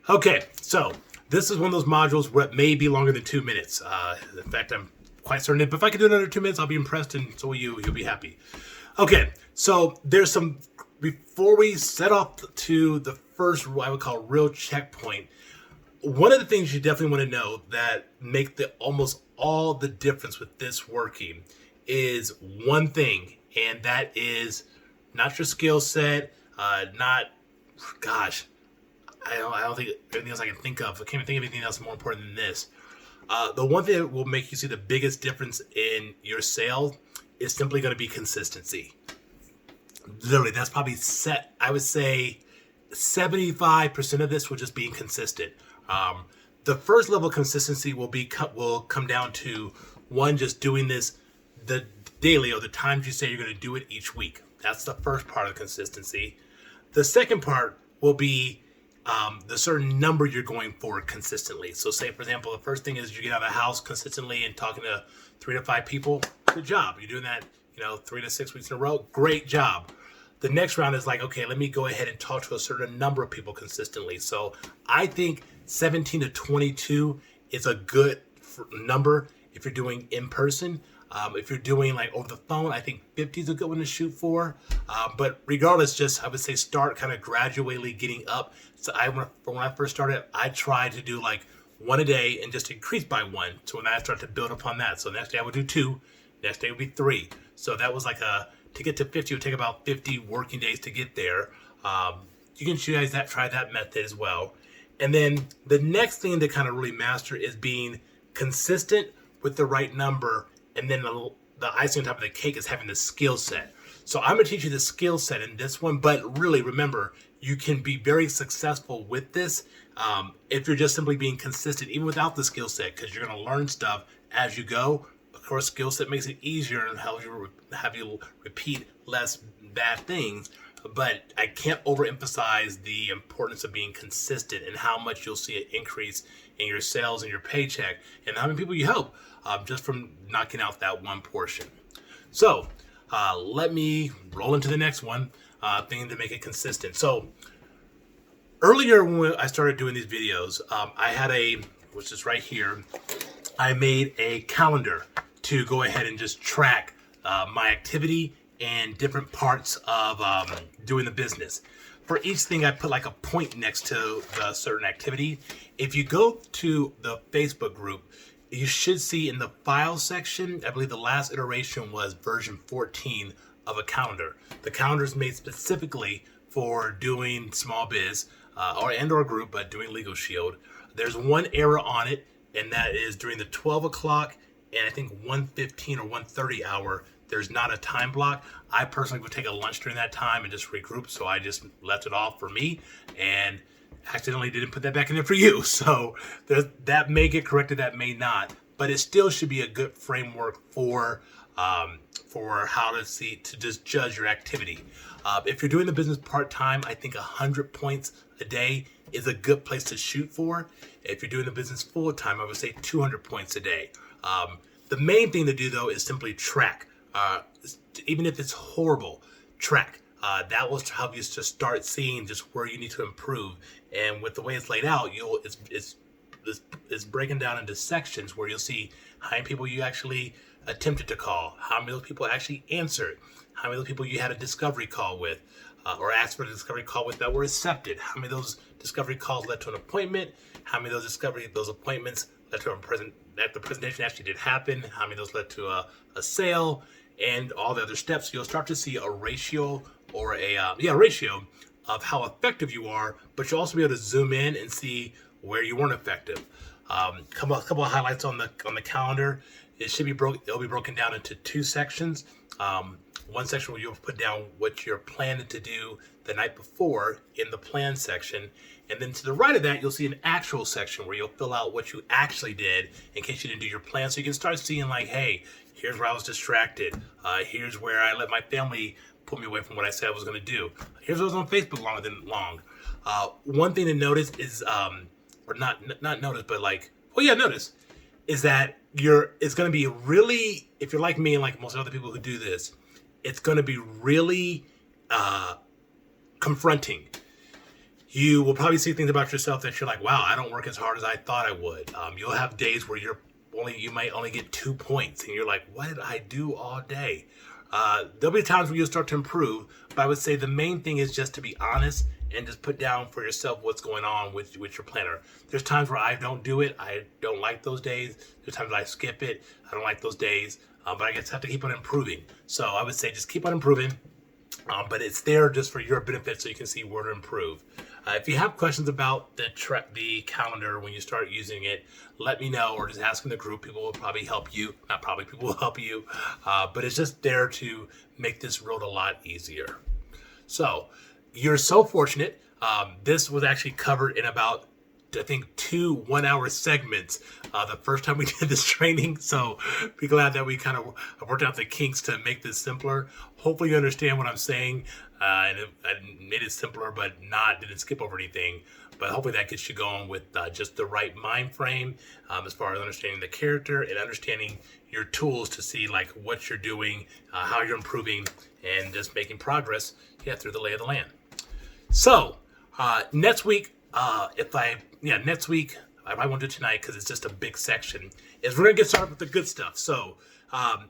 Okay, so this is one of those modules where it may be longer than 2 minutes. In fact, I'm quite certain if I can do it under 2 minutes, I'll be impressed, and so will you. You'll be happy. Okay, so there's some, before we set off to the first, what I would call real checkpoint, one of the things you definitely want to know that make the almost all the difference with this working is one thing, and that is not your skill set, not, gosh, I don't think anything else I can think of. I can't even think of anything else more important than this. The one thing that will make you see the biggest difference in your sales is simply going to be consistency. Literally, that's probably set. I would say 75% of this will just being consistent. The first level of consistency will come down to one, just doing this the daily or the times you say you're going to do it each week. That's the first part of consistency. The second part will be the certain number you're going for consistently. So say, for example, the first thing is you get out of the house consistently and talking to 3 to 5 people. Good job. You're doing that, 3 to 6 weeks in a row. Great job. The next round is like, okay, let me go ahead and talk to a certain number of people consistently. So I think 17 to 22 is a good number if you're doing in person. If you're doing like over the phone, I think 50 is a good one to shoot for. But regardless, I would say start kind of gradually getting up. So when I first started, I tried to do like one a day and just increase by one. So when I started to build upon that, so next day I would do 2, next day would be 3. So that was like to get to 50, it would take about 50 working days to get there. You can try that method as well. And then the next thing to kind of really master is being consistent with the right number. And then the icing on top of the cake is having the skill set. So I'm going to teach you the skill set in this one, but really remember, you can be very successful with this if you're just simply being consistent, even without the skill set, because you're going to learn stuff as you go. Of course, skill set makes it easier and helps you have you repeat less bad things. But I can't overemphasize the importance of being consistent and how much you'll see an increase in your sales and your paycheck and how many people you help just from knocking out that one portion. So let me roll into the next one thing to make it consistent. So earlier when I started doing these videos, I had which is right here, I made a calendar to go ahead and just track my activity and different parts of doing the business. For each thing, I put like a point next to the certain activity. If you go to the Facebook group, you should see in the file section, I believe the last iteration was version 14 of a calendar. The calendar is made specifically for doing small biz or group, but doing Legal Shield. There's one error on it, and that is during the 12 o'clock and I think 1:15 or 1:30 hour. There's not a time block. I personally would take a lunch during that time and just regroup, so I just left it off for me and accidentally didn't put that back in there for you. So that may get corrected, that may not, but it still should be a good framework for how to just judge your activity. If you're doing the business part-time, I think 100 points a day is a good place to shoot for. If you're doing the business full-time, I would say 200 points a day. The main thing to do, though, is simply track. Even if it's horrible, track. That will help you to start seeing just where you need to improve. And with the way it's laid out, it's breaking down into sections where you'll see how many people you actually attempted to call, how many of those people actually answered, how many of those people you had a discovery call with, or asked for a discovery call with that were accepted, how many of those discovery calls led to an appointment, how many of those appointments led to that the presentation actually did happen, how many of those led to a sale, and all the other steps. You'll start to see a ratio or a ratio of how effective you are, but you'll also be able to zoom in and see where you weren't effective. Couple of highlights on the calendar. It'll be broken down into 2 sections. One section where you'll put down what you're planning to do the night before in the plan section. And then to the right of that, you'll see an actual section where you'll fill out what you actually did in case you didn't do your plan. So you can start seeing like, hey, here's where I was distracted. Here's where I let my family pull me away from what I said I was going to do. Here's what I was on Facebook longer than long. One thing to notice is, or not notice, but notice, is that it's going to be really, if you're like me and like most other people who do this, it's going to be really confronting. You will probably see things about yourself that you're like, wow, I don't work as hard as I thought I would. You'll have days where you might only get 2 points, and you're like, what did I do all day? There'll be times when you'll start to improve, but I would say the main thing is just to be honest and just put down for yourself what's going on with your planner. There's times where I don't do it. I don't like those days. There's times I skip it. I don't like those days, but I just have to keep on improving. So I would say just keep on improving, but it's there just for your benefit so you can see where to improve. If you have questions about the calendar when you start using it, let me know, or just ask in the group. People will probably help you. Not probably, people will help you. But it's just there to make this road a lot easier. So you're so fortunate. This was actually covered in about, I think, 2 1-hour segments the first time we did this training. So be glad that we kind of worked out the kinks to make this simpler. Hopefully you understand what I'm saying. I made it simpler, but didn't skip over anything. But hopefully that gets you going with just the right mind frame as far as understanding the character and understanding your tools to see like what you're doing, how you're improving, and just making progress through the lay of the land. So next week, next week, I might want to do tonight because it's just a big section, is we're going to get started with the good stuff. So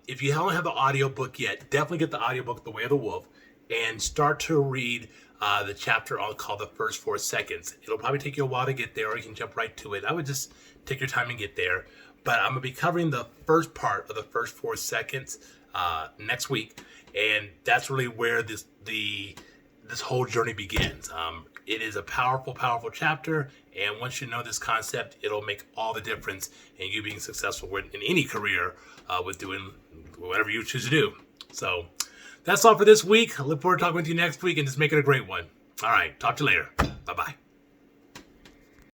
if you don't have the audiobook yet, definitely get the audiobook, The Way of the Wolf, and start to read the chapter called The First 4 Seconds. It'll probably take you a while to get there, or you can jump right to it. I would just take your time and get there. But I'm going to be covering the first part of The First 4 Seconds next week, and that's really where this whole journey begins. It is a powerful, powerful chapter, and once you know this concept, it'll make all the difference in you being successful in any career with doing whatever you choose to do. So that's all for this week. I look forward to talking with you next week, and just make it a great one. All right, talk to you later. Bye-bye.